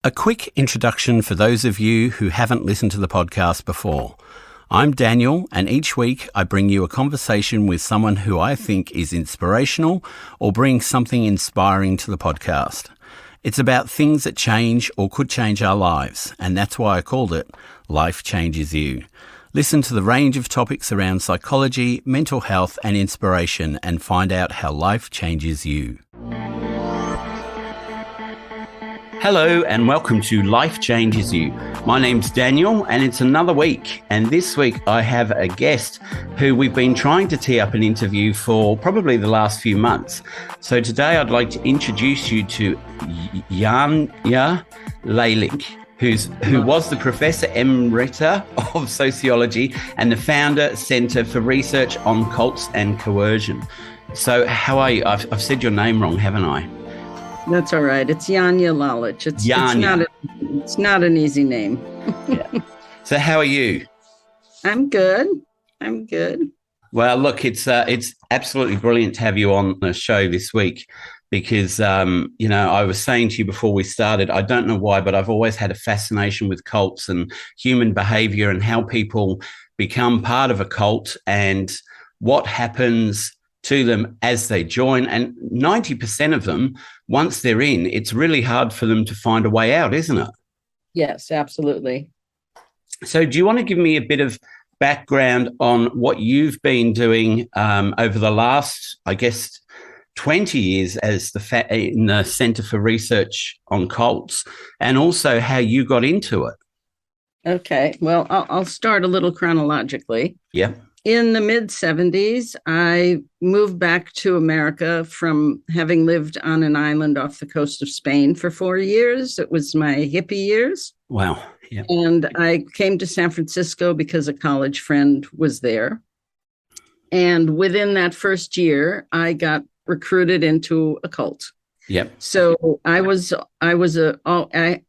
A quick introduction for those of you who haven't listened to the podcast before. I'm Daniel, and each week I bring you a conversation with someone who I think is inspirational or brings something inspiring to the podcast. It's about things that change or could change our lives, and that's why I called it Life Changes You. Listen to the range of topics around psychology, mental health, and inspiration, and find out how life changes you. Hello and welcome to Life Changes You. My name's Daniel and it's another week. And this week I have a guest who we've been trying to tee up an interview for probably the last few months. So today I'd like to introduce you to Janja Lalich, who was the Professor Emerita of Sociology and the founder Centre for Research on Cults and Coercion. So how are you? I've said your name wrong, haven't I? That's all right. It's Janja Lalich. It's not an easy name. Yeah. So how are you? I'm good. Well, look, it's absolutely brilliant to have you on the show this week because, I was saying to you before we started, I don't know why, but I've always had a fascination with cults and human behavior and how people become part of a cult and what happens to them as they join. And 90% of them, once they're in, it's really hard for them to find a way out, isn't it? Yes, absolutely. So do you want to give me a bit of background on what you've been doing over the last, 20 years as in the Centre for Research on Cults, and also how you got into it? Okay. Well, I'll start a little chronologically. Yeah. In the mid-'70s, I moved back to America from having lived on an island off the coast of Spain for 4 years. It was my hippie years. Wow. Yeah. And I came to San Francisco because a college friend was there. And within that first year, I got recruited into a cult. Yep. So I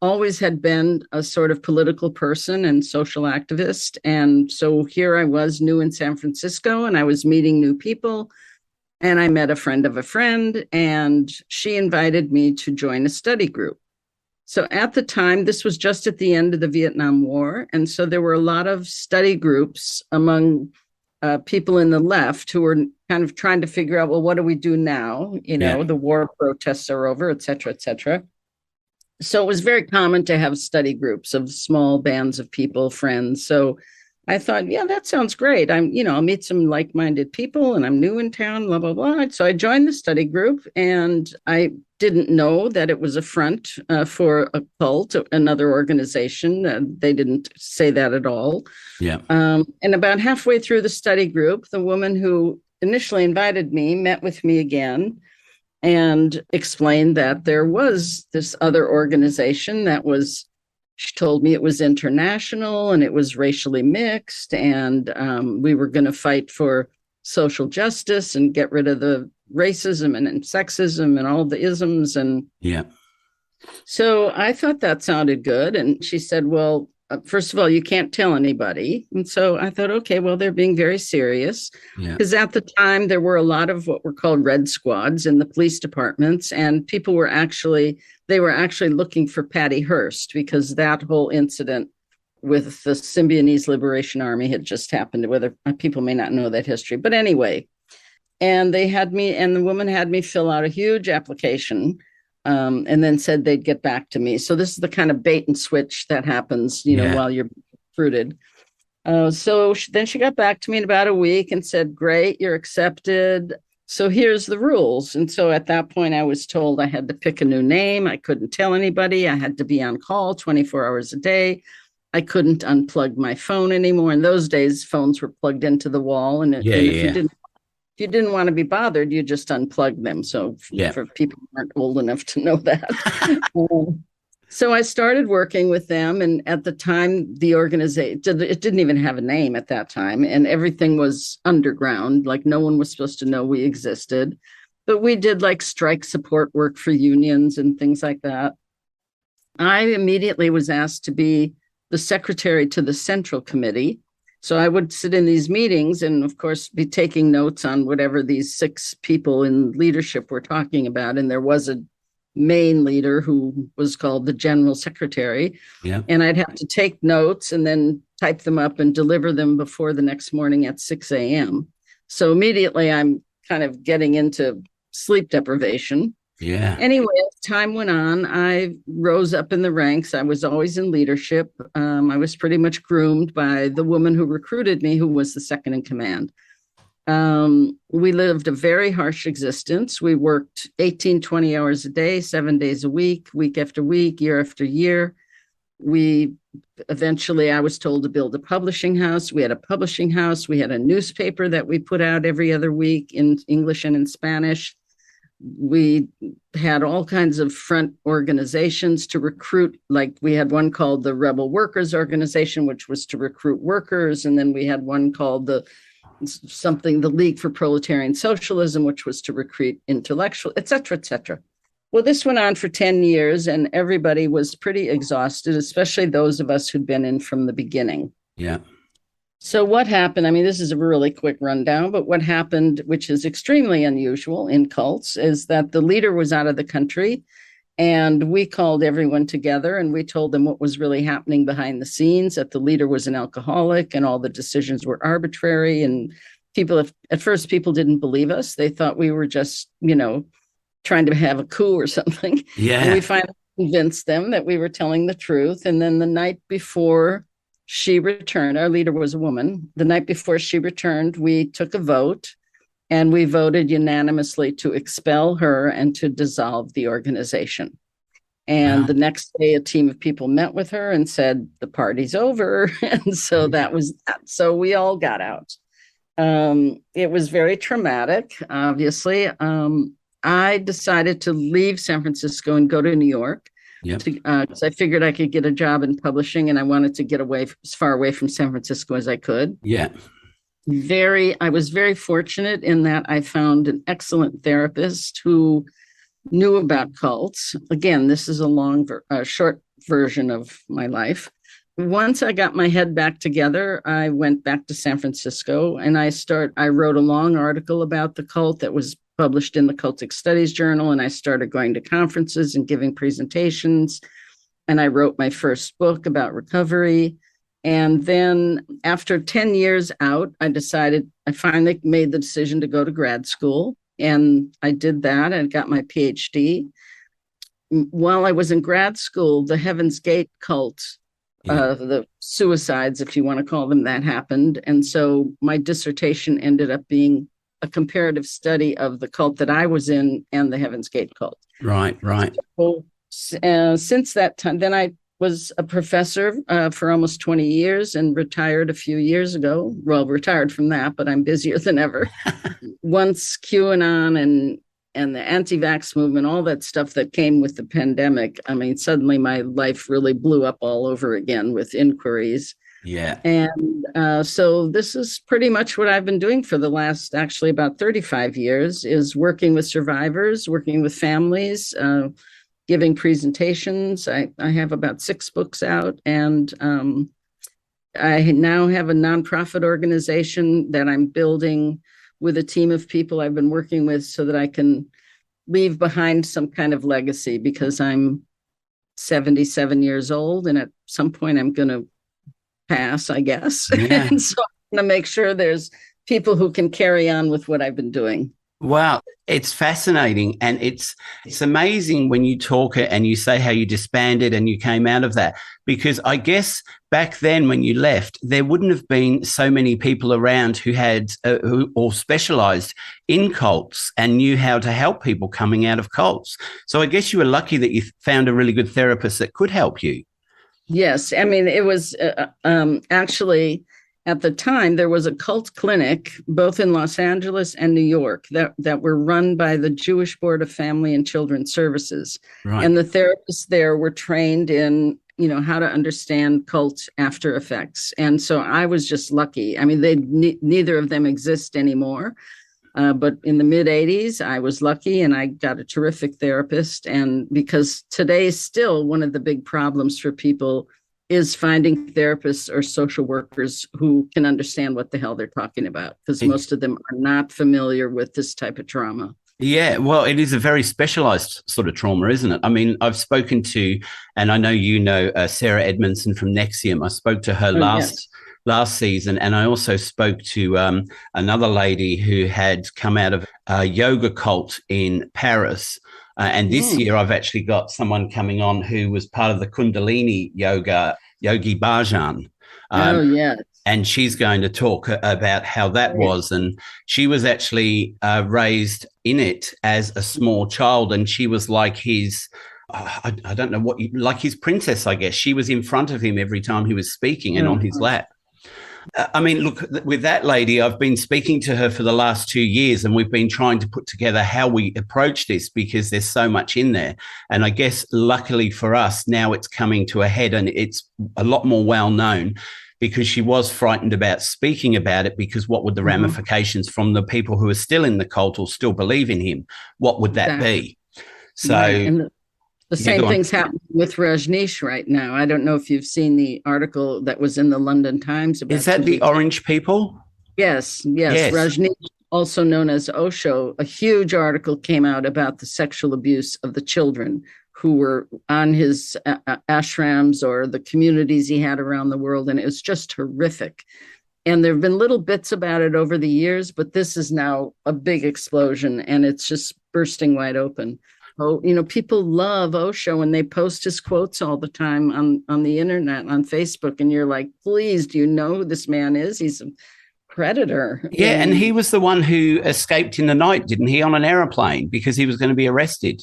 always had been a sort of political person and social activist. And so here I was new in San Francisco and I was meeting new people and I met a friend of a friend and she invited me to join a study group. So at the time, this was just at the end of the Vietnam War. And so there were a lot of study groups among people in the left who were kind of trying to figure out, well, what do we do now? The war protests are over, et cetera, et cetera. So it was very common to have study groups of small bands of people, friends. So I thought, yeah, that sounds great. I'll meet some like-minded people and I'm new in town, blah, blah, blah. So I joined the study group and I didn't know that it was a front for a cult, another organization. They didn't say that at all. Yeah. And about halfway through the study group, the woman who initially invited me met with me again and explained that there was this other organization she told me it was international and it was racially mixed and we were going to fight for social justice and get rid of the racism and sexism and all the isms. And yeah. So I thought that sounded good. And she said, well, first of all, you can't tell anybody. And so I thought, okay, well, they're being very serious because at the time there were a lot of what were called red squads in the police departments. And people were actually looking for Patty Hearst because that whole incident with the Symbionese Liberation Army had just happened, whether people may not know that history. But anyway, and the woman had me fill out a huge application and then said they'd get back to me. So this is the kind of bait and switch that happens, while you're recruited. So then she got back to me in about a week and said, great, you're accepted. So here's the rules. And so at that point, I was told I had to pick a new name. I couldn't tell anybody. I had to be on call 24 hours a day. I couldn't unplug my phone anymore. In those days, phones were plugged into the wall. And if you didn't want to be bothered, you just unplugged them. So for people who aren't old enough to know that. So I started working with them. And at the time, the organization, it didn't even have a name at that time. And everything was underground. Like no one was supposed to know we existed. But we did like strike support work for unions and things like that. I immediately was asked to be the secretary to the Central Committee. So I would sit in these meetings and, of course, be taking notes on whatever these 6 people in leadership were talking about. And there was a main leader, who was called the general secretary. Yeah. And I'd have to take notes and then type them up and deliver them before the next morning at 6 a.m. So immediately I'm kind of getting into sleep deprivation. Yeah. Anyway, as time went on, I rose up in the ranks. I was always in leadership. I was pretty much groomed by the woman who recruited me, who was the second in command. We lived a very harsh existence. We worked 18, 20 hours a day, 7 days a week after week, year after year. Eventually, I was told to build a publishing house. We had a publishing house. We had a newspaper that we put out every other week in English and in Spanish. We had all kinds of front organizations to recruit. Like we had one called the Rebel Workers Organization, which was to recruit workers. And then we had one called the League for Proletarian Socialism, which was to recruit intellectual, et cetera, et cetera. Well, this went on for 10 years and everybody was pretty exhausted, especially those of us who'd been in from the beginning. Yeah. So what happened? I mean, this is a really quick rundown, but what happened, which is extremely unusual in cults, is that the leader was out of the country and we called everyone together and we told them what was really happening behind the scenes, that the leader was an alcoholic and all the decisions were arbitrary. And at first people didn't believe us. They thought we were just, trying to have a coup or something. Yeah. And we finally convinced them that we were telling the truth. And then the night before she returned, our leader was a woman. The night before she returned, we took a vote and we voted unanimously to expel her and to dissolve the organization. And The next day, a team of people met with her and said, the party's over. And so that was that. So we all got out. It was very traumatic, obviously. I decided to leave San Francisco and go to New York. Yep. Because I figured I could get a job in publishing and I wanted to get as far away from San Francisco as I could. Yeah. I was very fortunate in that I found an excellent therapist who knew about cults. Again, this is a short version of my life. Once I got my head back together, I went back to San Francisco and I wrote a long article about the cult that was published in the Cultic Studies Journal, and I started going to conferences and giving presentations, and I wrote my first book about recovery. And then after 10 years out, I finally made the decision to go to grad school, and I did that and got my PhD. While I was in grad school, the Heaven's Gate cult, the suicides, if you want to call them that, happened. And so my dissertation ended up being a comparative study of the cult that I was in and the Heaven's Gate cult. Right. So, since that time, then I was a professor for almost 20 years and retired a few years ago. Well, retired from that, but I'm busier than ever. Once QAnon and the anti-vax movement, all that stuff that came with the pandemic, I mean, suddenly my life really blew up all over again with inquiries. Yeah. And so this is pretty much what I've been doing for the last, actually about 35 years, is working with survivors, working with families, giving presentations. I have about 6 books out, and I now have a nonprofit organization that I'm building with a team of people I've been working with so that I can leave behind some kind of legacy, because I'm 77 years old and at some point I'm going to pass, I guess. Yeah. And so I'm going to make sure there's people who can carry on with what I've been doing. Wow, it's fascinating. And it's amazing when you talk and you say how you disbanded and you came out of that, because I guess back then when you left, there wouldn't have been so many people around who had who all specialized in cults and knew how to help people coming out of cults. So I guess you were lucky that you found a really good therapist that could help you. Yes. I mean, it was actually at the time there was a cult clinic both in Los Angeles and New York that were run by the Jewish Board of Family and Children's Services. Right. And the therapists there were trained in, how to understand cult after effects. And so I was just lucky. I mean, neither of them exist anymore. But in the mid 80s, I was lucky and I got a terrific therapist. And because today still one of the big problems for people is finding therapists or social workers who can understand what the hell they're talking about, because most of them are not familiar with this type of trauma. Yeah, well, it is a very specialized sort of trauma, isn't it? I mean, I've spoken to, and I know Sarah Edmondson from Nexium. I spoke to her Oh, yes. last season, and I also spoke to another lady who had come out of a yoga cult in Paris. And this year, I've actually got someone coming on who was part of the Kundalini yoga, Yogi Bhajan. Oh, yes. And she's going to talk about how that was. And she was actually raised in it as a small child. And she was like his, I don't know what, like his princess, I guess. She was in front of him every time he was speaking and on his lap. I mean, look, with that lady, I've been speaking to her for the last 2 years, and we've been trying to put together how we approach this because there's so much in there. And I guess luckily for us, now it's coming to a head and it's a lot more well known, because she was frightened about speaking about it, because what would the ramifications from the people who are still in the cult or still believe in him? What would that be? So and the same thing's happening with Rajneesh right now. I don't know if you've seen the article that was in the London Times about. Is that the orange people? Yes. Rajneesh, also known as Osho, a huge article came out about the sexual abuse of the children who were on his ashrams or the communities he had around the world. And it was just horrific. And there have been little bits about it over the years, but this is now a big explosion and it's just bursting wide open. Oh, people love Osho and they post his quotes all the time on the internet, on Facebook. And you're like, please, do you know who this man is? He's a predator. Yeah. And he was the one who escaped in the night, didn't he, on an airplane because he was going to be arrested?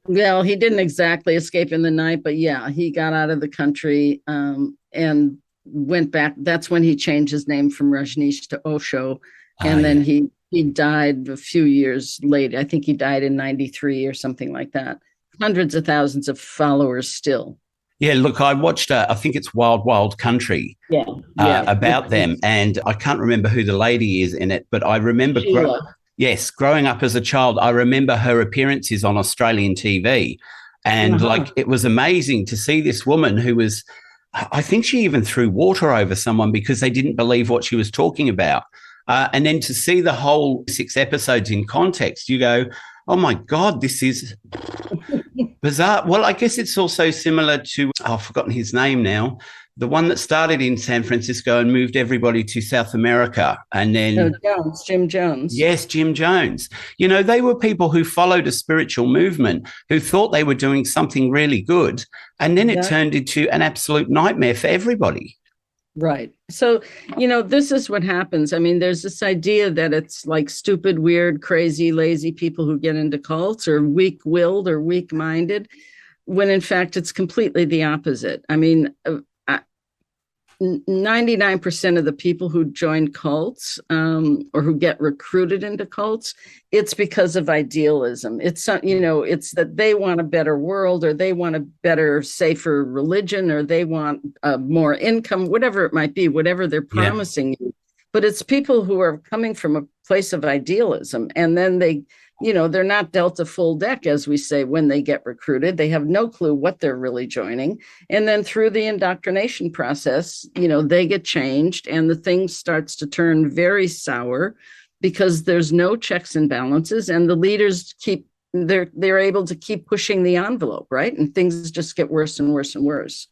Well, he didn't exactly escape in the night, but yeah, he got out of the country and went back. That's when he changed his name from Rajneesh to Osho. And then he died a few years later. I think he died in 93 or something like that. Hundreds of thousands of followers still. Yeah, look, I watched, I think it's Wild Wild Country about them. And I can't remember who the lady is in it, but I remember... growing up as a child, I remember her appearances on Australian TV. And it was amazing to see this woman who was, I think she even threw water over someone because they didn't believe what she was talking about. And then to see the whole 6 episodes in context, you go, oh my God, this is bizarre. Well, I guess it's also similar to, I've forgotten his name now, the one that started in San Francisco and moved everybody to South America. And then Jim Jones. Yes, Jim Jones. They were people who followed a spiritual movement, who thought they were doing something really good. And then it turned into an absolute nightmare for everybody. Right. So, this is what happens. I mean, there's this idea that it's like stupid, weird, crazy, lazy people who get into cults or weak-willed or weak-minded, when in fact it's completely the opposite. I mean, 99% of the people who join cults or who get recruited into cults, it's because of idealism. It's it's that they want a better world, or they want a better, safer religion, or they want more income, whatever it might be, whatever they're promising you. But it's people who are coming from a place of idealism, and then they're not dealt a full deck, as we say, when they get recruited. They have no clue what they're really joining. And then through the indoctrination process, they get changed and the thing starts to turn very sour because there's no checks and balances, and the leaders they're able to keep pushing the envelope, right? And things just get worse and worse and worse.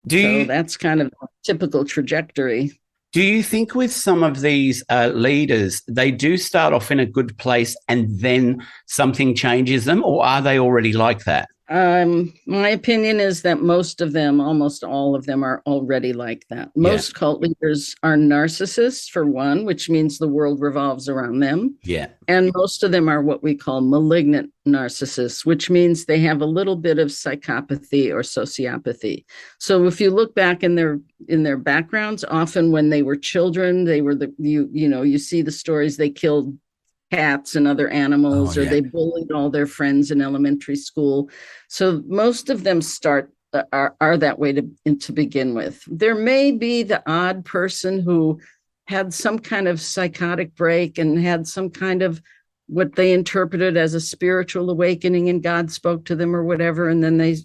So that's kind of a typical trajectory. Do you think with some of these leaders, they do start off in a good place and then something changes them, or are they already like that? My opinion is that most of them, almost all of them, are already like that. Most cult leaders are narcissists, for one, which means the world revolves around them. Yeah. And most of them are what we call malignant narcissists, which means they have a little bit of psychopathy or sociopathy. So if you look back in their backgrounds, often when they were children, they were you see the stories, they killed cats and other animals, or they bullied all their friends in elementary school. So most of them are that way to begin with. There may be the odd person who had some kind of psychotic break and had some kind of what they interpreted as a spiritual awakening, and God spoke to them or whatever, and then they,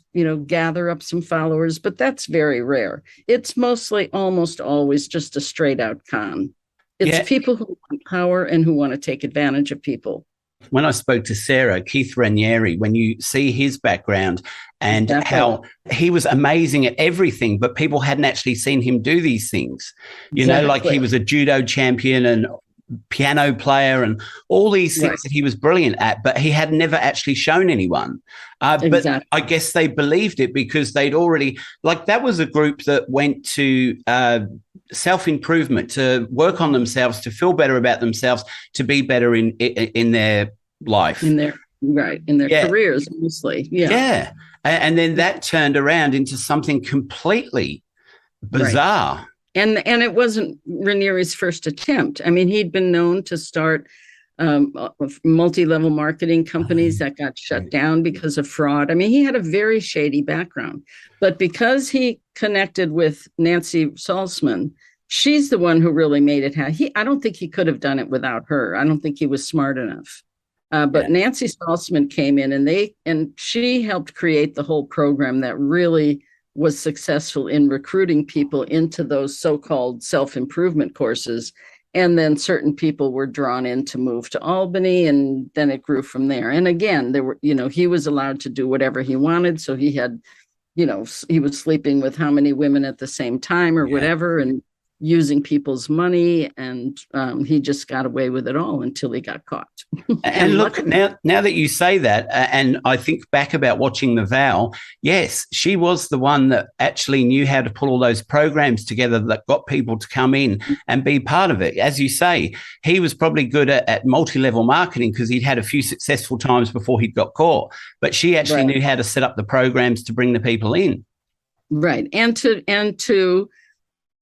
gather up some followers, but that's very rare. It's mostly almost always just a straight out con. It's people who want power and who want to take advantage of people. When I spoke to Sarah, Keith Raniere, when you see his background and how he was amazing at everything, but people hadn't actually seen him do these things, you know, like he was a judo champion and piano player and all these things that he was brilliant at, but he had never actually shown anyone. But I guess they believed it because they'd already, like, that was a group that went to self-improvement, to work on themselves, to feel better about themselves, to be better in their life. In their careers, mostly. Yeah. And then that turned around into something completely bizarre. Right. And it wasn't Raniere's first attempt. I mean, he'd been known to start multi-level marketing companies that got shut down because of fraud. I mean, he had a very shady background. But because he connected with Nancy Salzman, she's the one who really made it happen. I don't think he could have done it without her. I don't think he was smart enough. But Nancy Salzman came in and she helped create the whole program that really was successful in recruiting people into those so-called self-improvement courses. And then certain people were drawn in to move to Albany, and then it grew from there. And again, there were, he was allowed to do whatever he wanted. So he had, he was sleeping with how many women at the same time or whatever, and using people's money, and he just got away with it all until he got caught. And look, now that you say that, and I think back about watching The Vow, yes, she was the one that actually knew how to put all those programs together that got people to come in and be part of it. As you say, he was probably good at multi-level marketing because he'd had a few successful times before he'd got caught, but she actually knew how to set up the programs to bring the people in. Right. And to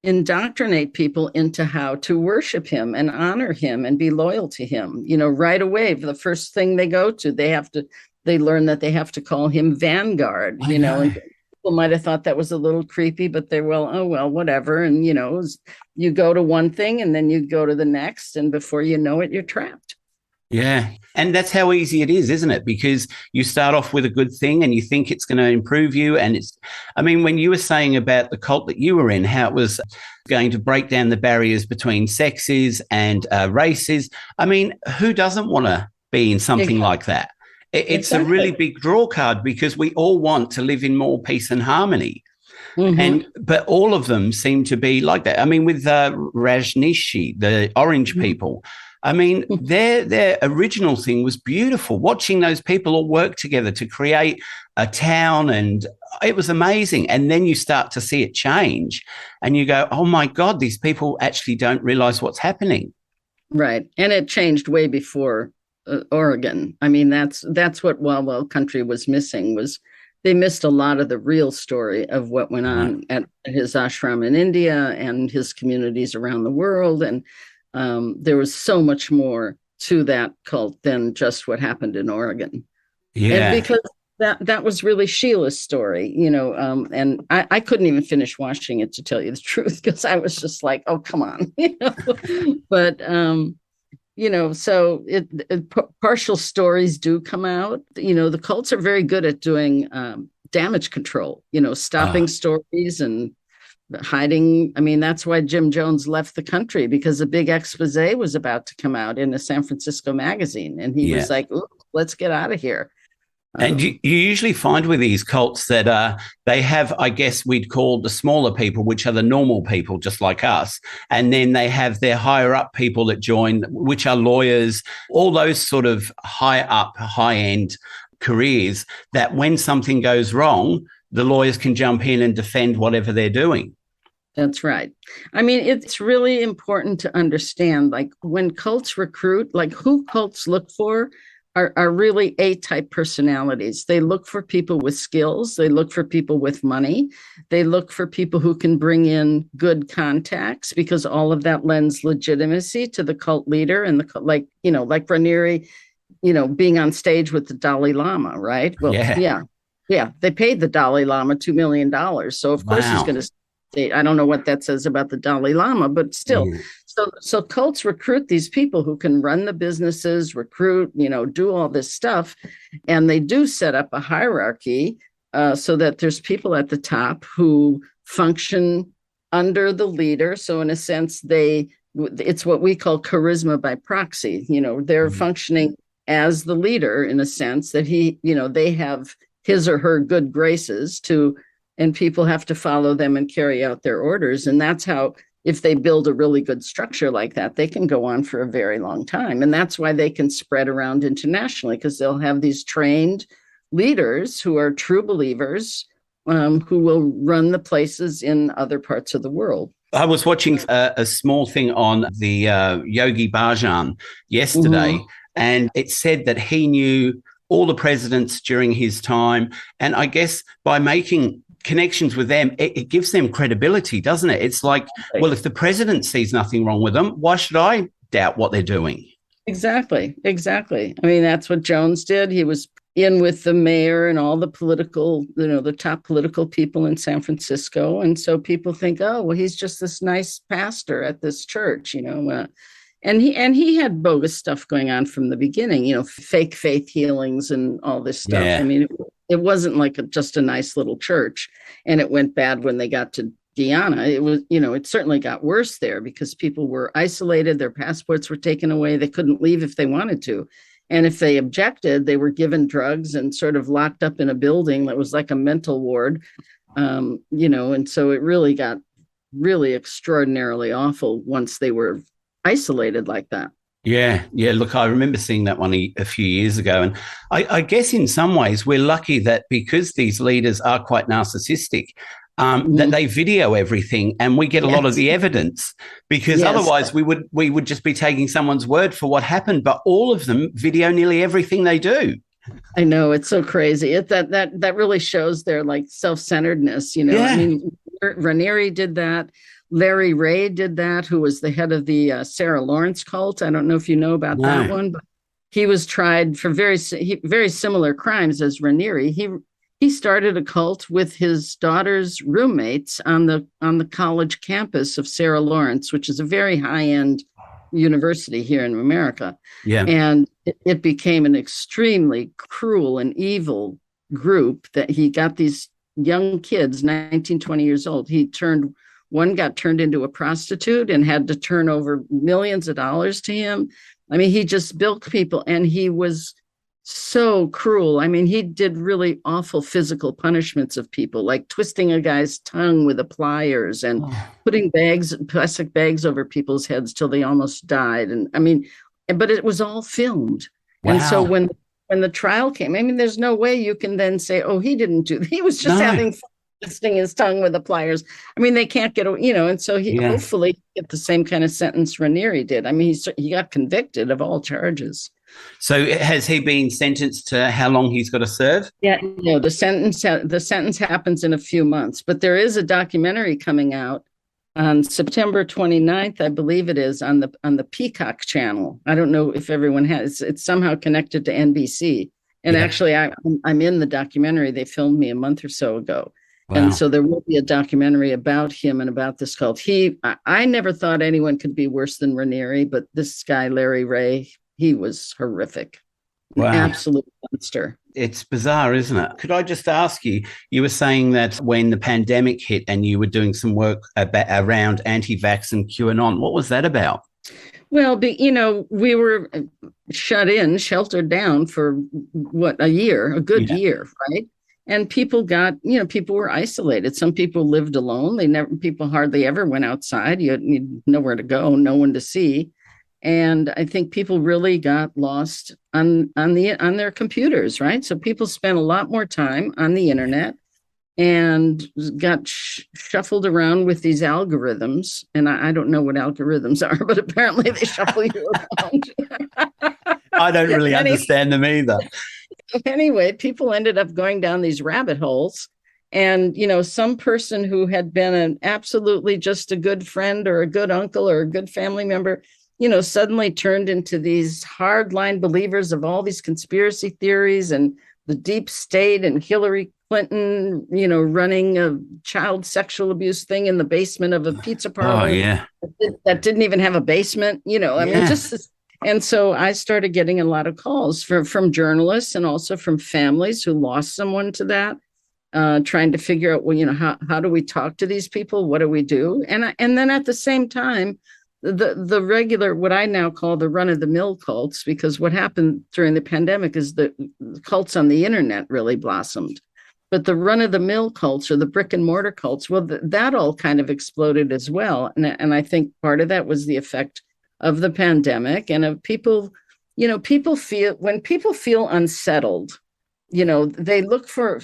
indoctrinate people into how to worship him and honor him and be loyal to him. Right away, the first thing they go to, they learn that they have to call him Vanguard, and people might have thought that was a little creepy, but they're whatever. And, you go to one thing and then you go to the next, and before you know it, you're trapped. Yeah. And that's how easy it is, isn't it? Because you start off with a good thing and you think it's going to improve you. And when you were saying about the cult that you were in, how it was going to break down the barriers between sexes and races. I mean, who doesn't want to be in something like that? It's a really big draw card because we all want to live in more peace and harmony. But all of them seem to be like that. I mean, with Rajneeshi, the orange people, I mean, their original thing was beautiful. Watching those people all work together to create a town, and it was amazing. And then you start to see it change and you go, oh my God, these people actually don't realize what's happening. Right. And it changed way before Oregon. I mean, that's what Wild Wild Country was missing, was they missed a lot of the real story of what went on at his ashram in India and his communities around the world. And there was so much more to that cult than just what happened in Oregon. Yeah. And because that was really Sheila's story, and I couldn't even finish watching it, to tell you the truth, because I was just like, oh, come on, But, so partial stories do come out. The cults are very good at doing damage control, stopping stories and hiding. I mean, that's why Jim Jones left the country, because a big expose was about to come out in a San Francisco magazine. And he was like, let's get out of here. And you usually find with these cults that they have, I guess we'd call the smaller people, which are the normal people just like us. And then they have their higher up people that join, which are lawyers, all those sort of high end careers, that when something goes wrong, the lawyers can jump in and defend whatever they're doing. That's right. I mean, it's really important to understand, like, when cults recruit, like, who cults look for are really A-type personalities. They look for people with skills. They look for people with money. They look for people who can bring in good contacts, because all of that lends legitimacy to the cult leader. And like Raniere, being on stage with the Dalai Lama, right? Well, yeah. They paid the Dalai Lama $2 million. So of course he's going to say, I don't know what that says about the Dalai Lama, but still. So cults recruit these people who can run the businesses, recruit, do all this stuff. And they do set up a hierarchy so that there's people at the top who function under the leader. So in a sense, it's what we call charisma by proxy. They're functioning as the leader, in a sense that they have his or her good graces and people have to follow them and carry out their orders. And that's how, if they build a really good structure like that, they can go on for a very long time. And that's why they can spread around internationally, because they'll have these trained leaders who are true believers, who will run the places in other parts of the world. I was watching a small thing on the Yogi Bhajan yesterday, and it said that he knew all the presidents during his time. And I guess by making connections with them, it gives them credibility, doesn't it? It's like, well, if the president sees nothing wrong with them, why should I doubt what they're doing? Exactly. I mean, that's what Jones did. He was in with the mayor and all the political, the top political people in San Francisco. And so people think, oh, well, he's just this nice pastor at this church, and he had bogus stuff going on from the beginning, fake faith healings and all this stuff. Yeah. I mean, it wasn't like just a nice little church, and it went bad when they got to Guyana. It was, it certainly got worse there because people were isolated. Their passports were taken away. They couldn't leave if they wanted to. And if they objected, they were given drugs and sort of locked up in a building that was like a mental ward, and so it really got really extraordinarily awful once they were isolated like that. Yeah. Look, I remember seeing that one a few years ago. And I guess in some ways we're lucky that because these leaders are quite narcissistic, that they video everything and we get a lot of the evidence, because otherwise we would just be taking someone's word for what happened. But all of them video nearly everything they do. I know, it's so crazy. That really shows their like self-centeredness. Yeah. I mean, Raniere did that. Larry Ray did that, who was the head of the Sarah Lawrence cult. I don't know if you know about that one, but he was tried for very similar crimes as Raniere. He started a cult with his daughter's roommates on the college campus of Sarah Lawrence, which is a very high-end university here in America. Yeah. And it became an extremely cruel and evil group that he got these young kids, 19, 20 years old. One got turned into a prostitute and had to turn over millions of dollars to him. I mean, he just bilked people, and he was so cruel. I mean, he did really awful physical punishments of people, like twisting a guy's tongue with the pliers and putting plastic bags over people's heads till they almost died. And I mean, but it was all filmed. Wow. And so when the trial came, I mean, there's no way you can then say, oh, he didn't do that. He was just having fun twisting his tongue with the pliers. I mean, they can't get, and so he hopefully get the same kind of sentence Raniere did. I mean, he got convicted of all charges. So has he been sentenced to how long he's got to serve? Yeah, no, the sentence happens in a few months, but there is a documentary coming out on September 29th, I believe it is, on the Peacock channel. I don't know if everyone has. It's somehow connected to NBC. And actually, I'm in the documentary. They filmed me a month or so ago. Wow. And so there will be a documentary about him and about this cult. I never thought anyone could be worse than Raniere, but this guy, Larry Ray, he was horrific. Wow. An absolute monster. It's bizarre, isn't it? Could I just ask you, you were saying that when the pandemic hit and you were doing some work around anti-vax and QAnon, what was that about? Well, we were sheltered down for a year, a good year, right? And people were isolated. Some people lived alone. People hardly ever went outside. You had nowhere to go, no one to see. And I think people really got lost on their computers, right? So people spent a lot more time on the internet and got shuffled around with these algorithms. And I don't know what algorithms are, but apparently they shuffle you around. I don't really understand them either. Anyway, people ended up going down these rabbit holes. And, some person who had been absolutely just a good friend or a good uncle or a good family member, suddenly turned into these hardline believers of all these conspiracy theories and the deep state and Hillary Clinton, running a child sexual abuse thing in the basement of a pizza parlor. Oh, yeah. That didn't even have a basement, I mean, just. And so I started getting a lot of calls from journalists and also from families who lost someone to that, trying to figure out, how do we talk to these people? What do we do? And then at the same time, the regular, what I now call the run-of-the-mill cults, because what happened during the pandemic is that the cults on the internet really blossomed. But the run-of-the-mill cults, or the brick and mortar cults, well, that all kind of exploded as well. And I think part of that was the effect of the pandemic and of people, when people feel unsettled, they look for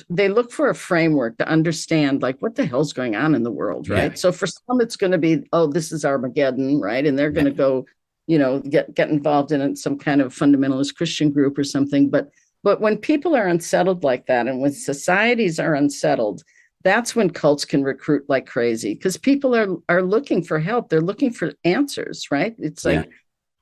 a framework to understand, like, what the hell's going on in the world, right? Yeah. So for some, it's going to be, oh, this is Armageddon, right? And they're going to go, get involved in some kind of fundamentalist Christian group or something. But when people are unsettled like that, and when societies are unsettled, that's when cults can recruit like crazy, because people are looking for help. They're looking for answers, right? It's like,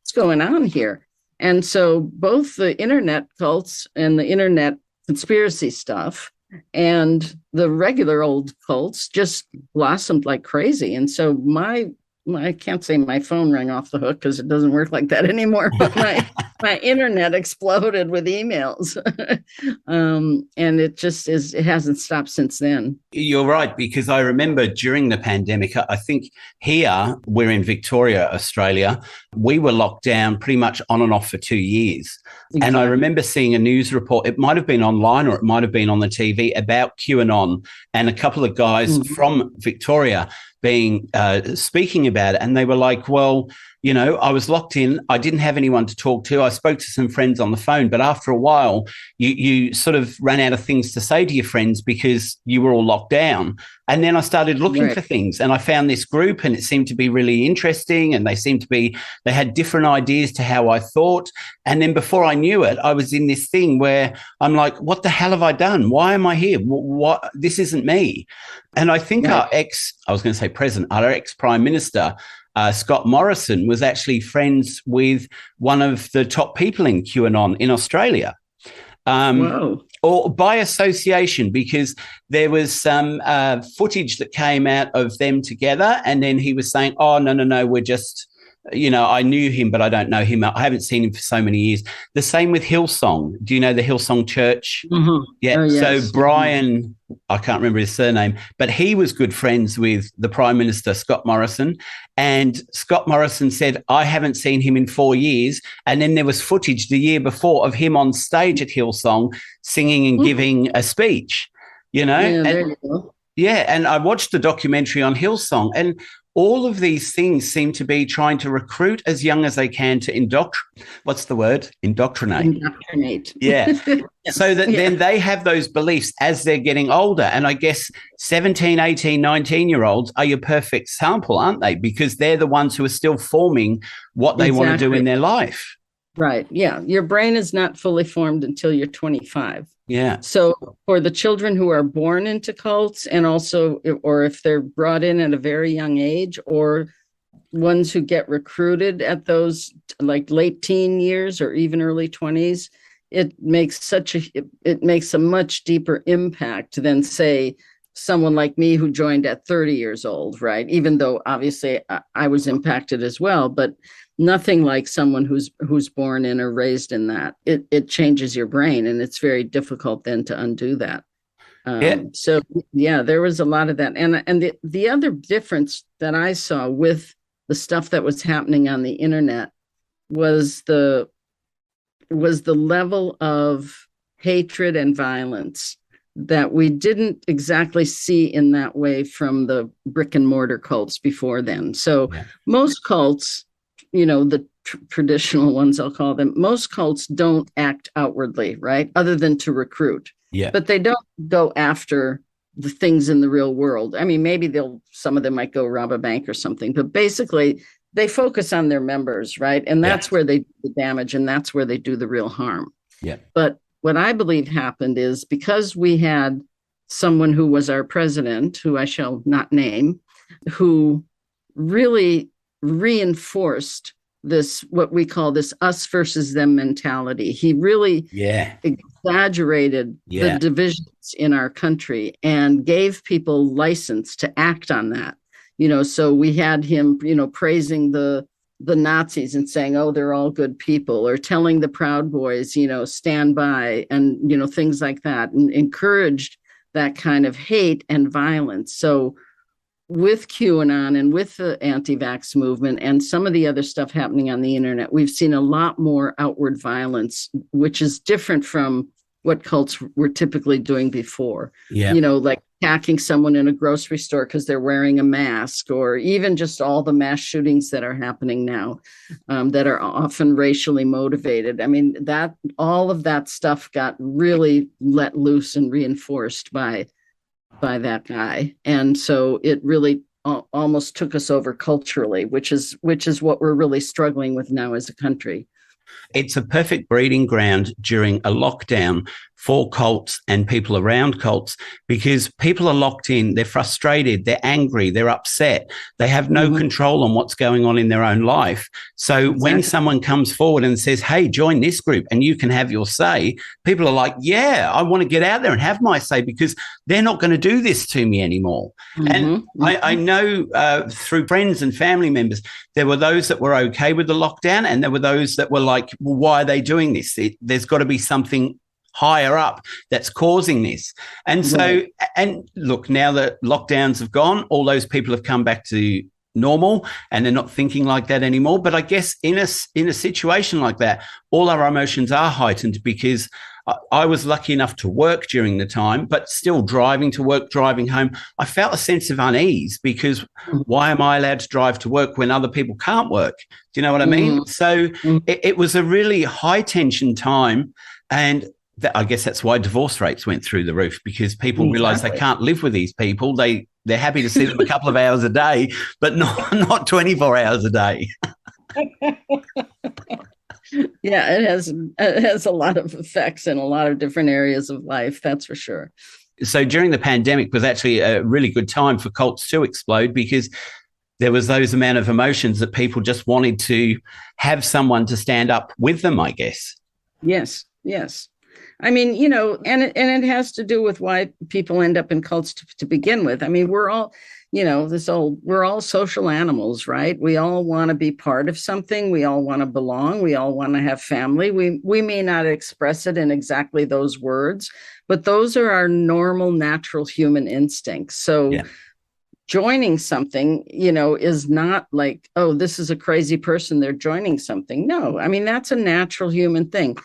what's going on here? And so both the internet cults and the internet conspiracy stuff and the regular old cults just blossomed like crazy. And so I can't say my phone rang off the hook, because it doesn't work like that anymore, but my internet exploded with emails. And it hasn't stopped since then. You're right, because I remember during the pandemic, I think here, we're in Victoria, Australia, we were locked down pretty much on and off for 2 years. Exactly. And I remember seeing a news report, it might have been online or it might have been on the TV, about QAnon, and a couple of guys from Victoria speaking about it. And they were like, well, I was locked in. I didn't have anyone to talk to. I spoke to some friends on the phone, but after a while, you sort of ran out of things to say to your friends because you were all locked down. And then I started looking for things, and I found this group, and it seemed to be really interesting. And they had different ideas to how I thought. And then before I knew it, I was in this thing where I'm like, what the hell have I done? Why am I here? What? This isn't me. And I think our ex-prime minister, Scott Morrison, was actually friends with one of the top people in QAnon in Australia. Or by association, because there was some footage that came out of them together, and then he was saying, oh, no, we're just, I knew him, but I don't know him. I haven't seen him for so many years. The same with Hillsong. Do you know the Hillsong Church? Mm-hmm. Yeah. Oh, yes. So Brian, I can't remember his surname, but he was good friends with the Prime Minister, Scott Morrison. And Scott Morrison said, I haven't seen him in 4 years. And then there was footage the year before of him on stage at Hillsong singing and giving a speech, Yeah, there you go. Yeah, and I watched the documentary on Hillsong, and all of these things seem to be trying to recruit as young as they can to indoctrinate. Indoctrinate. Yeah. So that then they have those beliefs as they're getting older. And I guess 17, 18, 19-year-olds are your perfect sample, aren't they? Because they're the ones who are still forming what they want to do in their life. Right. Yeah. Your brain is not fully formed until you're 25. Yeah. So for the children who are born into cults, and also, or if they're brought in at a very young age, or ones who get recruited at those like late teen years or even early 20s, it makes a much deeper impact than, say, someone like me who joined at 30 years old, right? Even though obviously I was impacted as well, but nothing like someone who's born in or raised in that. It changes your brain, and it's very difficult then to undo that. So yeah, there was a lot of that. And the other difference that I saw with the stuff that was happening on the internet was the level of hatred and violence that we didn't exactly see in that way from the brick and mortar cults before then. So most cults, the traditional ones, I'll call them, most cults don't act outwardly, right? Other than to recruit. Yeah. But they don't go after the things in the real world. I mean, maybe some of them might go rob a bank or something, but basically they focus on their members, right? And that's where they do the damage, and that's where they do the real harm. Yeah. But what I believe happened is, because we had someone who was our president, who I shall not name, who really reinforced this, what we call this us versus them mentality. He really exaggerated the divisions in our country and gave people license to act on that. So we had him, praising the Nazis and saying, oh, they're all good people, or telling the Proud Boys, stand by, and, things like that, and encouraged that kind of hate and violence. So with QAnon and with the anti-vax movement and some of the other stuff happening on the internet, we've seen a lot more outward violence, which is different from what cults were typically doing before. Yeah. Like attacking someone in a grocery store because they're wearing a mask, or even just all the mass shootings that are happening now that are often racially motivated. I mean, that all of that stuff got really let loose and reinforced by that guy. And so it really almost took us over culturally, which is what we're really struggling with now as a country. It's a perfect breeding ground during a lockdown for cults and people around cults, because people are locked in, they're frustrated, they're angry, they're upset, they have no control on what's going on in their own life. So when someone comes forward and says, hey, join this group and you can have your say, people are like, yeah, I want to get out there and have my say, because they're not going to do this to me anymore. And I know through friends and family members, there were those that were okay with the lockdown, and there were those that were like, well, why are they doing this? There's got to be something higher up that's causing this. And so, and look, now that lockdowns have gone, all those people have come back to normal and they're not thinking like that anymore. But I guess in a situation like that, all our emotions are heightened, because I was lucky enough to work during the time, but still driving to work, driving home, I felt a sense of unease, because why am I allowed to drive to work when other people can't work? Do you know what I mean? So it was a really high tension time. And I guess that's why divorce rates went through the roof, because people realize they can't live with these people. They're happy to see them a couple of hours a day, but not 24 hours a day. Yeah, it has a lot of effects in a lot of different areas of life. That's for sure. So during the pandemic was actually a really good time for cults to explode, because there was those amount of emotions that people just wanted to have someone to stand up with them, I guess. Yes. I mean, and it has to do with why people end up in cults to begin with. I mean, we're all, we're all social animals, right? We all want to be part of something. We all want to belong. We all want to have family. We may not express it in exactly those words, but those are our normal, natural human instincts. So joining something, is not like, oh, this is a crazy person, they're joining something. No, I mean, that's a natural human thing.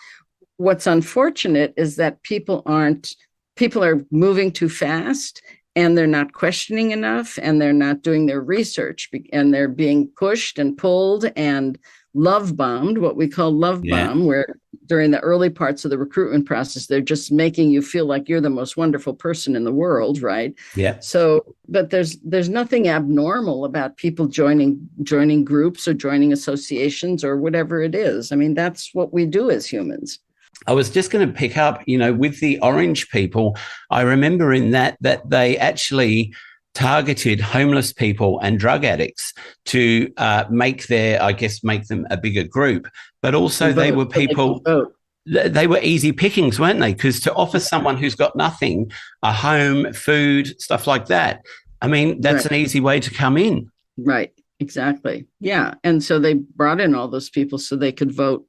What's unfortunate is that people are moving too fast, and they're not questioning enough, and they're not doing their research, and they're being pushed and pulled and love bombed, what we call love bomb, where during the early parts of the recruitment process, they're just making you feel like you're the most wonderful person in the world, right? Yeah. So, but there's nothing abnormal about people joining groups or joining associations or whatever it is. I mean, that's what we do as humans. I was just going to pick up, with the orange people, I remember in that they actually targeted homeless people and drug addicts to make them a bigger group. But also they were people, they were easy pickings, weren't they? Because to offer someone who's got nothing, a home, food, stuff like that, I mean, that's an easy way to come in. Right, exactly. Yeah. And so they brought in all those people so they could vote,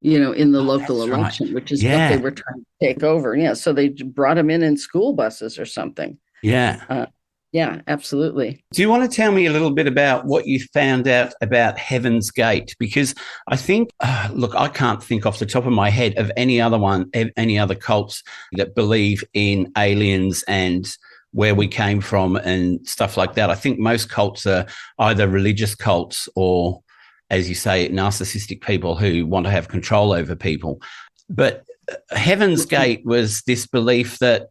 in the local election, which is what they were trying to take over. Yeah. So they brought them in school buses or something. Yeah. Yeah, absolutely. Do you want to tell me a little bit about what you found out about Heaven's Gate? Because I think, look, I can't think off the top of my head of any other cults that believe in aliens and where we came from and stuff like that. I think most cults are either religious cults or, as you say, narcissistic people who want to have control over people. But Heaven's Gate was this belief that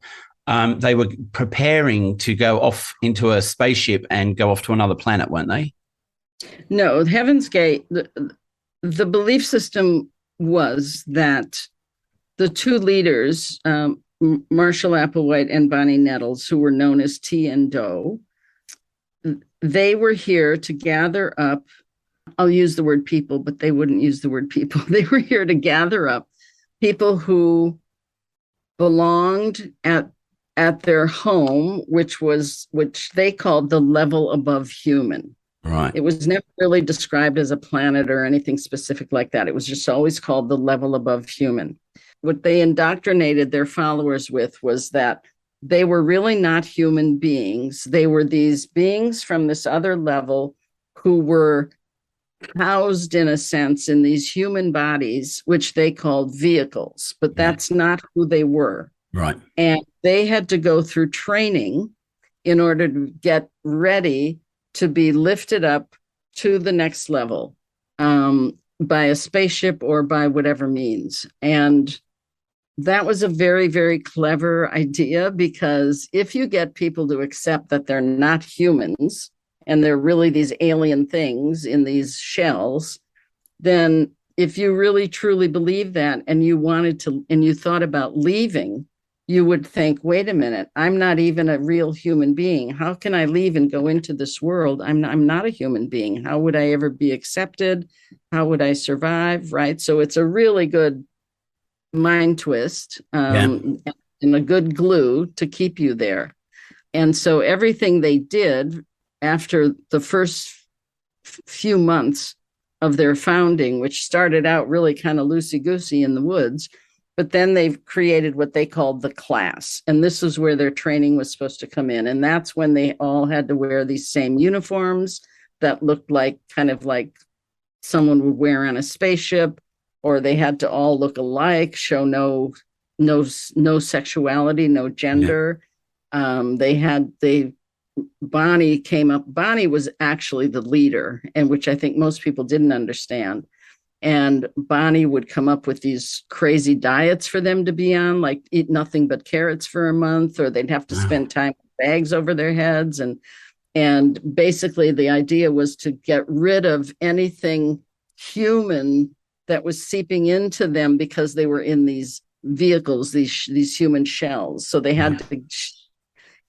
they were preparing to go off into a spaceship and go off to another planet, weren't they? No, Heaven's Gate, the belief system was that the two leaders, Marshall Applewhite and Bonnie Nettles, who were known as T and Doe, they were here to gather up, I'll use the word people, but they wouldn't use the word people. They were here to gather up people who belonged at their home, which they called the level above human. Right. It was never really described as a planet or anything specific like that. It was just always called the level above human. What they indoctrinated their followers with was that they were really not human beings. They were these beings from this other level who were housed, in a sense, in these human bodies, which they called vehicles, but that's not who they were. Right. And they had to go through training in order to get ready to be lifted up to the next level by a spaceship or by whatever means. And that was a very, very clever idea, because if you get people to accept that they're not humans and they're really these alien things in these shells, then if you really truly believe that and you wanted to, and you thought about leaving, you would think, wait a minute, I'm not even a real human being. How can I leave and go into this world? I'm not a human being. How would I ever be accepted? How would I survive? Right. So it's a really good mind twist and a good glue to keep you there. And so everything they did after the first few months of their founding, which started out really kind of loosey-goosey in the woods, but then they've created what they called the class. And this is where their training was supposed to come in. And that's when they all had to wear these same uniforms that looked like kind of like someone would wear on a spaceship, or they had to all look alike, show no sexuality, no gender. Bonnie came up. Bonnie was actually the leader, and which I think most people didn't understand. And Bonnie would come up with these crazy diets for them to be on, like eat nothing but carrots for a month, or they'd have to spend time with bags over their heads. And basically the idea was to get rid of anything human that was seeping into them, because they were in these vehicles, these human shells. So they had to,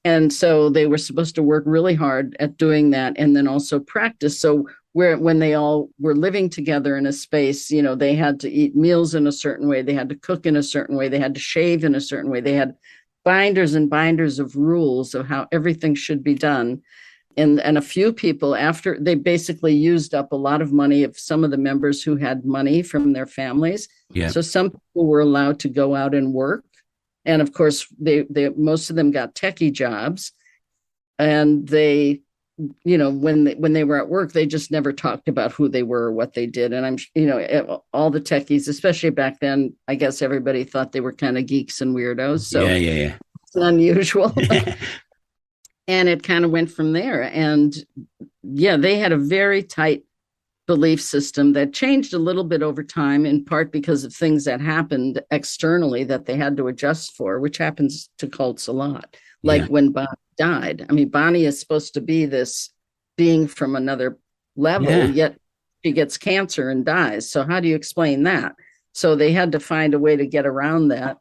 and so they were supposed to work really hard at doing that, and then also practice. So when they all were living together in a space, they had to eat meals in a certain way, they had to cook in a certain way, they had to shave in a certain way, they had binders and binders of rules of how everything should be done. And a few people, after they basically used up a lot of money of some of the members who had money from their families. Yeah. So some people were allowed to go out and work. And of course, they most of them got techie jobs. And they, when they were at work, they just never talked about who they were or what they did. And all the techies, especially back then, I guess everybody thought they were kind of geeks and weirdos. So it's unusual. And it kind of went from there. And they had a very tight belief system that changed a little bit over time, in part because of things that happened externally that they had to adjust for, which happens to cults a lot. Like when Bonnie died. I mean, Bonnie is supposed to be this being from another level, yet she gets cancer and dies. So how do you explain that? So they had to find a way to get around that,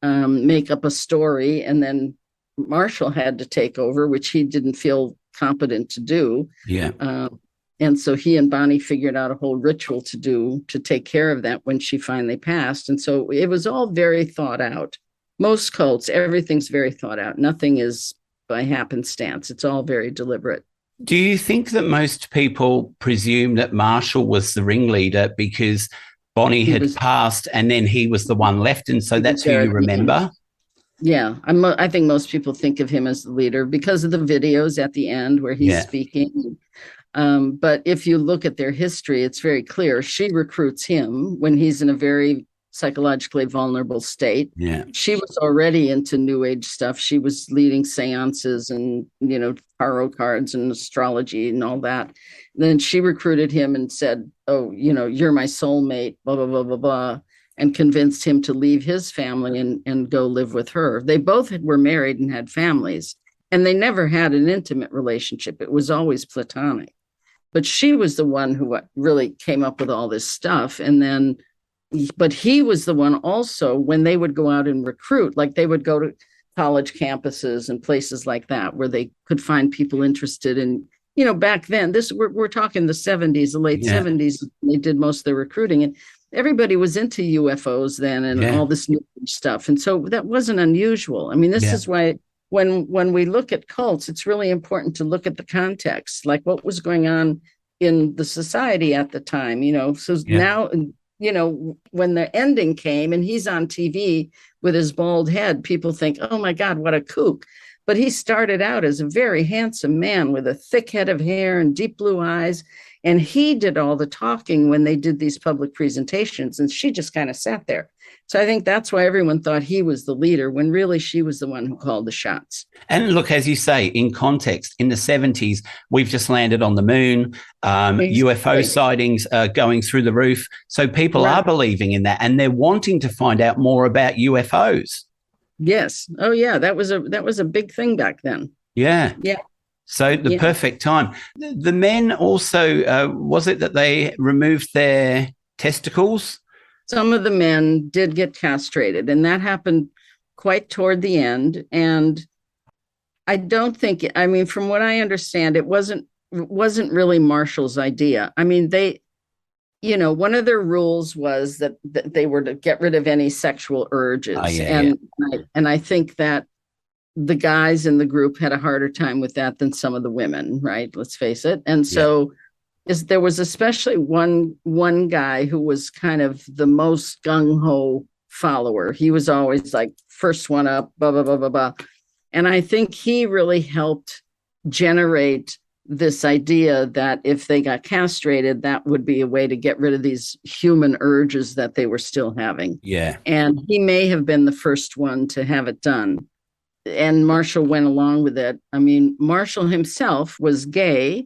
make up a story, and then Marshall had to take over, which he didn't feel competent to do. And so he and Bonnie figured out a whole ritual to take care of that when she finally passed. And so it was all very thought out. Most cults, everything's very thought out. Nothing is by happenstance. It's all very deliberate. Do you think that most people presume that Marshall was the ringleader because Bonnie had passed and then he was the one left, and so that's who you remember? Yeah, I think most people think of him as the leader because of the videos at the end where he's speaking. But if you look at their history, it's very clear. She recruits him when he's in a very psychologically vulnerable state. She was already into New Age stuff. She was leading seances and, tarot cards and astrology and all that. Then she recruited him and said, oh, you're my soulmate, blah, blah, blah, blah, blah, and convinced him to leave his family and go live with her. They both were married and had families, and they never had an intimate relationship. It was always platonic. But she was the one who really came up with all this stuff. But he was the one also, when they would go out and recruit, like they would go to college campuses and places like that where they could find people interested in, back then, we're talking the 70s, the late 70s, they did most of their recruiting. And everybody was into UFOs then and all this new stuff. And so that wasn't unusual. I mean, this is why when we look at cults, it's really important to look at the context, like what was going on in the society at the time, So now when the ending came and he's on TV with his bald head, people think, oh my God, what a kook. But he started out as a very handsome man with a thick head of hair and deep blue eyes. And he did all the talking when they did these public presentations. And she just kind of sat there. So I think that's why everyone thought he was the leader, when really she was the one who called the shots. And look, as you say, in context, in the 70s, we've just landed on the moon. Exactly. UFO sightings are going through the roof. So people are believing in that, and they're wanting to find out more about UFOs. Yes. Oh, yeah. That was a big thing back then. Yeah. Yeah. So the perfect time. The men also, was it that they removed their testicles? Some of the men did get castrated, and that happened quite toward the end. And I don't think, from what I understand, it wasn't really Marshall's idea. I mean, one of their rules was that they were to get rid of any sexual urges. And I think that the guys in the group had a harder time with that than some of the women, right? Let's face it. And so there was especially one guy who was kind of the most gung-ho follower. He was always like first one up, blah, blah, blah, blah, blah. And I think he really helped generate this idea that if they got castrated, that would be a way to get rid of these human urges that they were still having. Yeah. And he may have been the first one to have it done. And Marshall went along with it. I mean, Marshall himself was gay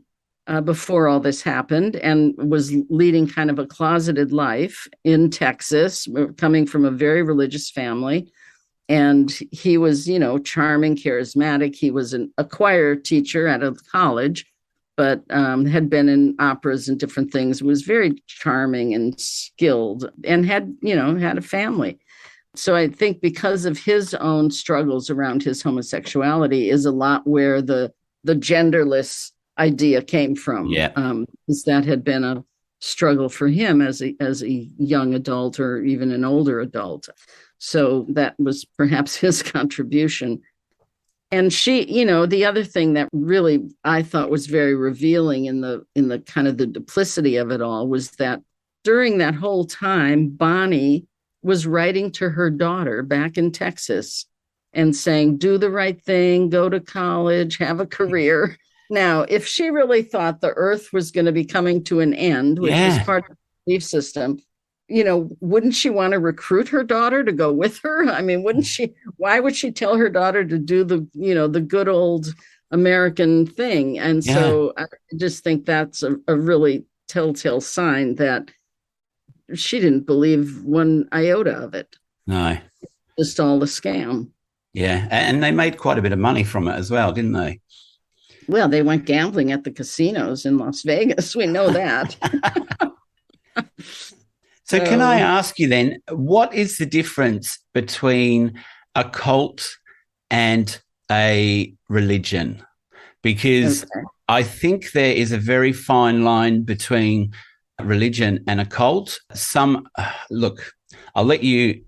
before all this happened, and was leading kind of a closeted life in Texas, coming from a very religious family. And he was, charming, charismatic. He was a choir teacher at a college, but had been in operas and different things, was very charming and skilled, and had a family. So I think because of his own struggles around his homosexuality is a lot where the genderless idea came from. Yeah. Because that had been a struggle for him as a young adult, or even an older adult. So that was perhaps his contribution. And she, the other thing that really I thought was very revealing in the kind of the duplicity of it all was that during that whole time, Bonnie was writing to her daughter back in Texas and saying, do the right thing, go to college, have a career. Now, if she really thought the earth was going to be coming to an end, which is part of the belief system, wouldn't she want to recruit her daughter to go with her? I mean, why would she tell her daughter to do the good old American thing? And so I just think that's a really telltale sign that she didn't believe one iota of it. No. Just all a scam. Yeah. And they made quite a bit of money from it as well, didn't they? Well, they went gambling at the casinos in Las Vegas. We know that. So can I ask you then, what is the difference between a cult and a religion? Because I think there is a very fine line between religion and a cult. Look, I'll let you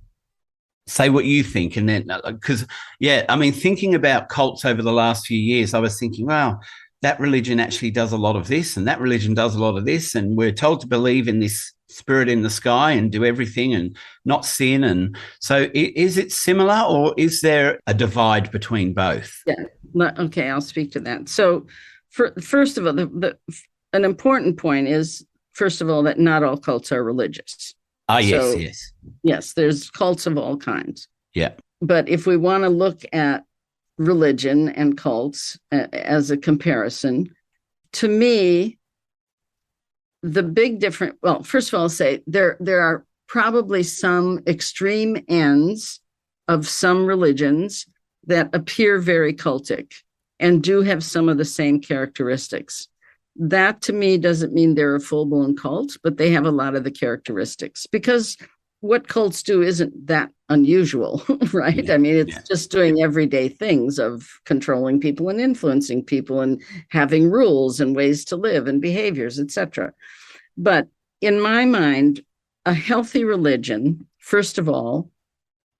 say what you think. And then, because, thinking about cults over the last few years, I was thinking, wow, that religion actually does a lot of this, and that religion does a lot of this. And we're told to believe in this spirit in the sky and do everything and not sin. And so is it similar, or is there a divide between both? Yeah. Okay, I'll speak to that. So first of all, an important point is, first of all, that not all cults are religious. Yes. Yes, there's cults of all kinds. Yeah. But if we want to look at religion and cults as a comparison, to me, the big difference, well, first of all, I'll say there are probably some extreme ends of some religions that appear very cultic and do have some of the same characteristics. That to me doesn't mean they're a full-blown cult, but they have a lot of the characteristics, because what cults do isn't that unusual, right? I mean, it's just doing everyday things of controlling people and influencing people and having rules and ways to live and behaviors, etc. But in my mind, a healthy religion, first of all,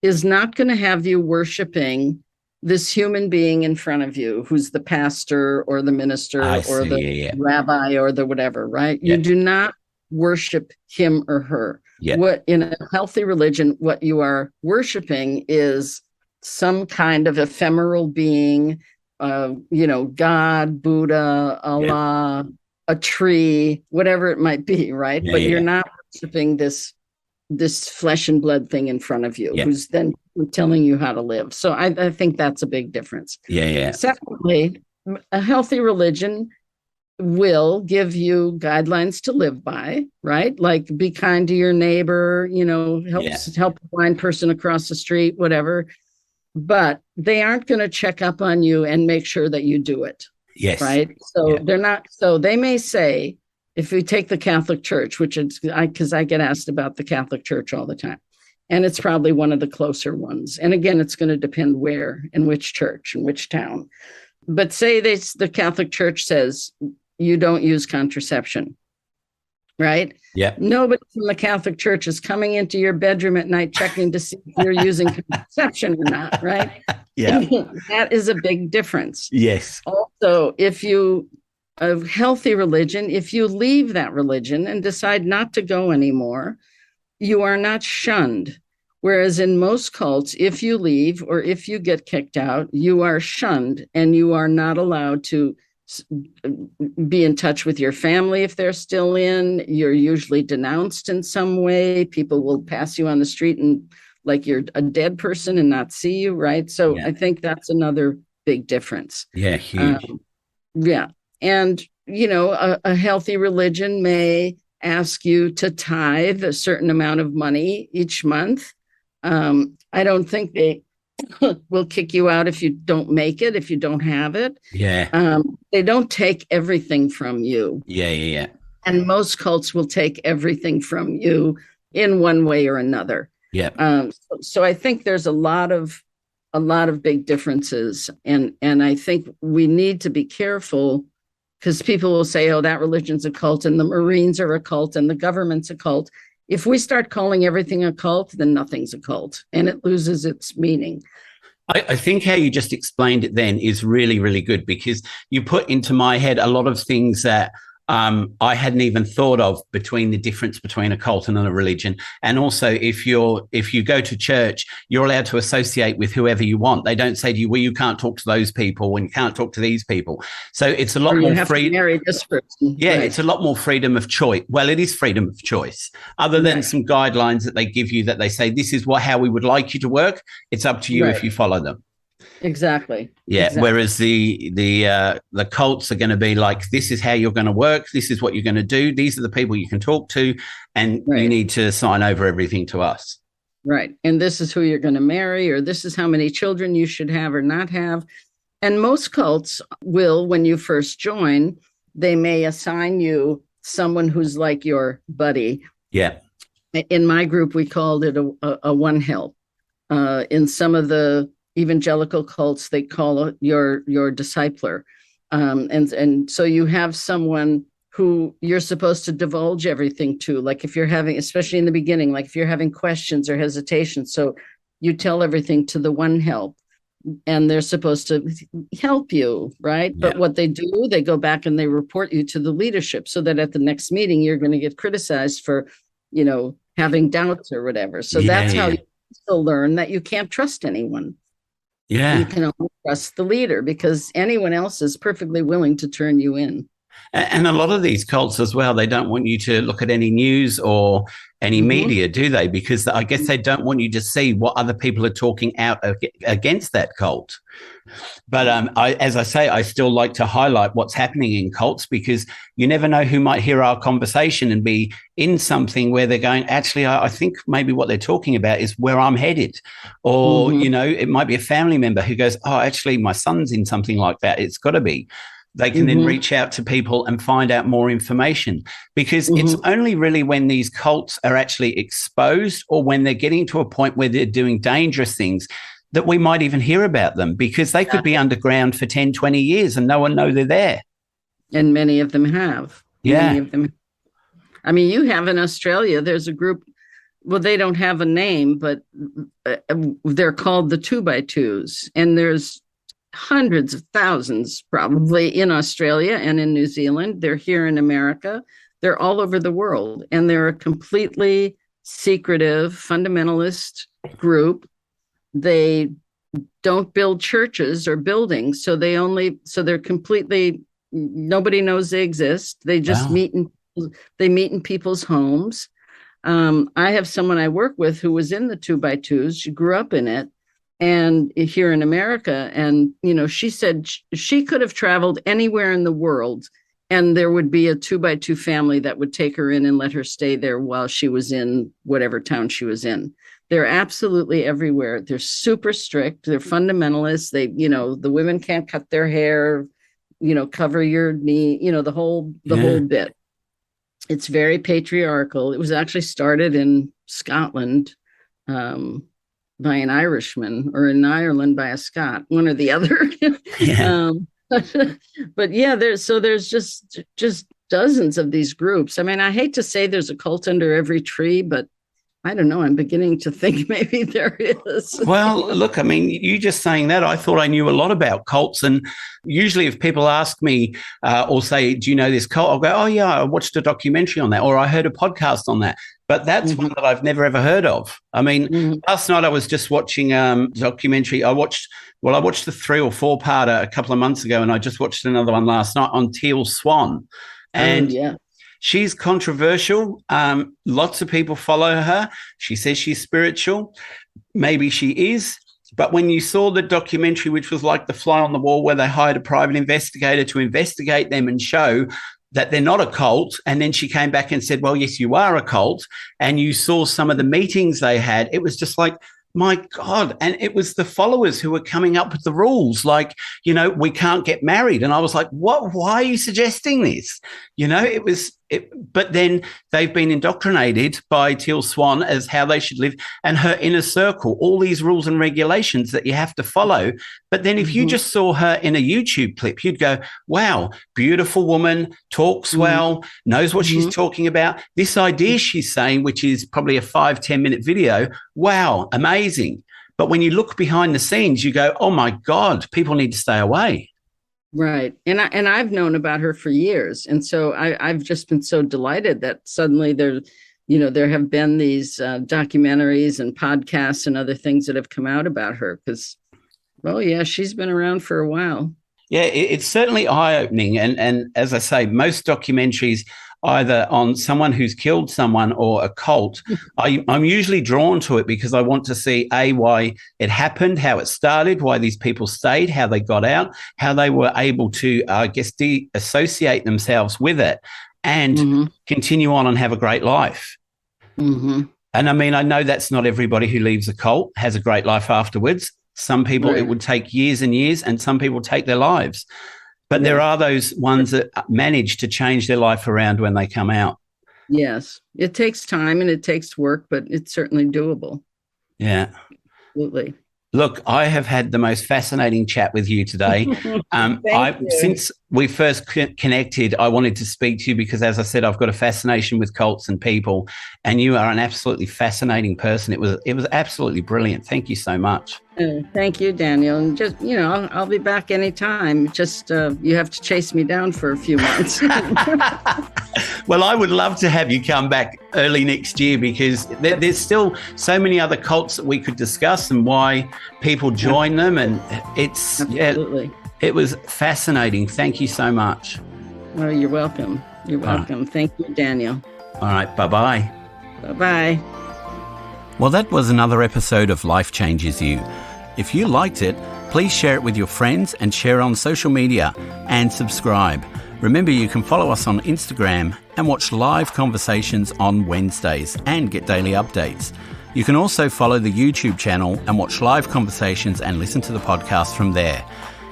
is not going to have you worshiping this human being in front of you who's the pastor or the minister or the rabbi or the whatever, right? You do not worship him or her. Yeah. What in a healthy religion, what you are worshiping is some kind of ephemeral being, God, Buddha, Allah, a tree, whatever it might be, right? But you're not worshiping this flesh and blood thing in front of you, who's then telling you how to live. So I think that's a big difference. Secondly, a healthy religion will give you guidelines to live by, right? Like be kind to your neighbor, help a blind person across the street, whatever. But they aren't going to check up on you and make sure that you do it. Yes. Right. So they're not. So they may say, if we take the Catholic Church, which is because I get asked about the Catholic Church all the time, and it's probably one of the closer ones. And again, it's going to depend where and which church and which town. But say the Catholic Church says you don't use contraception, right? Yeah. Nobody from the Catholic Church is coming into your bedroom at night checking to see if you're using contraception or not, right? Yeah. That is a big difference. Yes. Also, if you a healthy religion, if you leave that religion and decide not to go anymore, you are not shunned. Whereas in most cults, if you leave or if you get kicked out, you are shunned and you are not allowed to be in touch with your family if they're still in. You're usually denounced in some way. People will pass you on the street and like you're a dead person and not see you, right? So I think that's another big difference. Yeah, huge. And, a healthy religion may ask you to tithe a certain amount of money each month. I don't think they will kick you out if you don't make it, if you don't have it. Yeah. They don't take everything from you. Yeah. And most cults will take everything from you in one way or another. Yeah. So I think there's a lot of big differences. And I think we need to be careful because people will say, oh, that religion's a cult and the Marines are a cult and the government's a cult. If we start calling everything a cult, then nothing's a cult and it loses its meaning. I think how you just explained it then is really, really good because you put into my head a lot of things that I hadn't even thought of between the difference between a cult and a religion. And also, if you go to church, you're allowed to associate with whoever you want. They don't say to you, well, you can't talk to those people and you can't talk to these people. So it's a lot more freedom. Marry this person. Yeah, right. It's a lot more freedom of choice. Well, it is freedom of choice. Other than some guidelines that they give you that they say, this is how we would like you to work. It's up to you if you follow them. Exactly. Yeah. Exactly. Whereas the cults are going to be like, this is how you're going to work. This is what you're going to do. These are the people you can talk to, and you need to sign over everything to us. Right. And this is who you're going to marry, or this is how many children you should have or not have. And most cults will, when you first join, they may assign you someone who's like your buddy. Yeah. In my group, we called it a one help. In some of the evangelical cults, they call it your discipler. And so you have someone who you're supposed to divulge everything to, like if you're having, especially in the beginning, like if you're having questions or hesitation. So you tell everything to the one help and they're supposed to help you, right? Yeah. But what they do, they go back and they report you to the leadership so that at the next meeting, you're going to get criticized for, having doubts or whatever. So that's how you still learn that you can't trust anyone. Yeah. You can only trust the leader because anyone else is perfectly willing to turn you in. And a lot of these cults as well, they don't want you to look at any news or any media, do they? Because I guess they don't want you to see what other people are talking out against that cult. But as I say, I still like to highlight what's happening in cults because you never know who might hear our conversation and be in something where they're going, actually, I think maybe what they're talking about is where I'm headed. Or, it might be a family member who goes, oh, actually, my son's in something like that. It's got to be. They can then reach out to people and find out more information because it's only really when these cults are actually exposed or when they're getting to a point where they're doing dangerous things that we might even hear about them because they could be underground for 10, 20 years and no one know they're there. And many of them have. Yeah. Many of them. I mean, you have in Australia, there's a group, well, they don't have a name, but they're called the 2x2s. And there's hundreds of thousands probably in Australia and in New Zealand. They're here in America. They're all over the world, and they're a completely secretive fundamentalist group. They don't build churches or buildings, so they're completely, nobody knows they exist. They just meet in people's homes. I have someone I work with who was in the 2x2s. She grew up in it, and here in America, and she said she could have traveled anywhere in the world, and there would be a 2x2 family that would take her in and let her stay there while she was in whatever town she was in. They're absolutely everywhere. They're super strict. They're fundamentalists. They, the women can't cut their hair, cover your knee, the whole bit. It's very patriarchal. It was actually started in Scotland by an Irishman, or in Ireland by a Scot, one or the other. Yeah. But yeah, there's just dozens of these groups. I mean, I hate to say there's a cult under every tree, but I don't know. I'm beginning to think maybe there is. Well, look, I mean, you just saying that, I thought I knew a lot about cults. And usually if people ask me or say, do you know this cult? I'll go, oh, yeah, I watched a documentary on that, or I heard a podcast on that. But that's one that I've never, ever heard of. I mean, last night I was just watching a documentary. I watched the 3 or 4-parter a couple of months ago, and I just watched another one last night on Teal Swan. And she's controversial. Lots of people follow her. She says she's spiritual. Maybe she is. But when you saw the documentary, which was like The Fly on the Wall, where they hired a private investigator to investigate them and show that they're not a cult, and then she came back and said, well, yes, you are a cult, and you saw some of the meetings they had, it was just like, my God. And it was the followers who were coming up with the rules, like, we can't get married. And I was like, what? Why are you suggesting this? But then they've been indoctrinated by Teal Swan as how they should live, and her inner circle, all these rules and regulations that you have to follow. But then if you just saw her in a YouTube clip, you'd go, wow, beautiful woman, talks well, knows what she's talking about. This idea she's saying, which is probably a 5-10 minute video, wow, amazing. But when you look behind the scenes, you go, oh my God, people need to stay away. Right. And I've known about her for years. And so I've just been so delighted that suddenly there have been these documentaries and podcasts and other things that have come out about her, because, well, yeah, she's been around for a while. Yeah, it's certainly eye-opening. And as I say, most documentaries either on someone who's killed someone or a cult, I'm usually drawn to it because I want to see, why it happened, how it started, why these people stayed, how they got out, how they were able to, de-associate themselves with it and continue on and have a great life. And I mean, I know that's not everybody who leaves a cult has a great life afterwards. Some people, it would take years and years, and some people take their lives. But there are those ones that manage to change their life around when they come out. Yes. It takes time and it takes work, but it's certainly doable. Yeah. Absolutely. Look, I have had the most fascinating chat with you today. Since we first connected, I wanted to speak to you because, as I said, I've got a fascination with cults and people, and you are an absolutely fascinating person. It was absolutely brilliant. Thank you so much. Thank you, Daniel. And just, I'll be back anytime. Just you have to chase me down for a few months. Well, I would love to have you come back early next year because there's still so many other cults that we could discuss and why people join them. And it's absolutely. It was fascinating. Thank you so much. Well, you're welcome. You're welcome. Thank you, Daniel. All right. Bye-bye. Bye-bye. Well, that was another episode of Life Changes You. If you liked it, please share it with your friends and share on social media and subscribe. Remember, you can follow us on Instagram and watch live conversations on Wednesdays and get daily updates. You can also follow the YouTube channel and watch live conversations and listen to the podcast from there.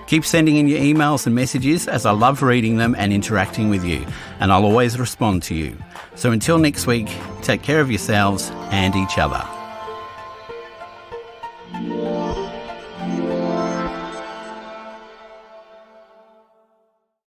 Keep sending in your emails and messages as I love reading them and interacting with you, and I'll always respond to you. So until next week, take care of yourselves and each other.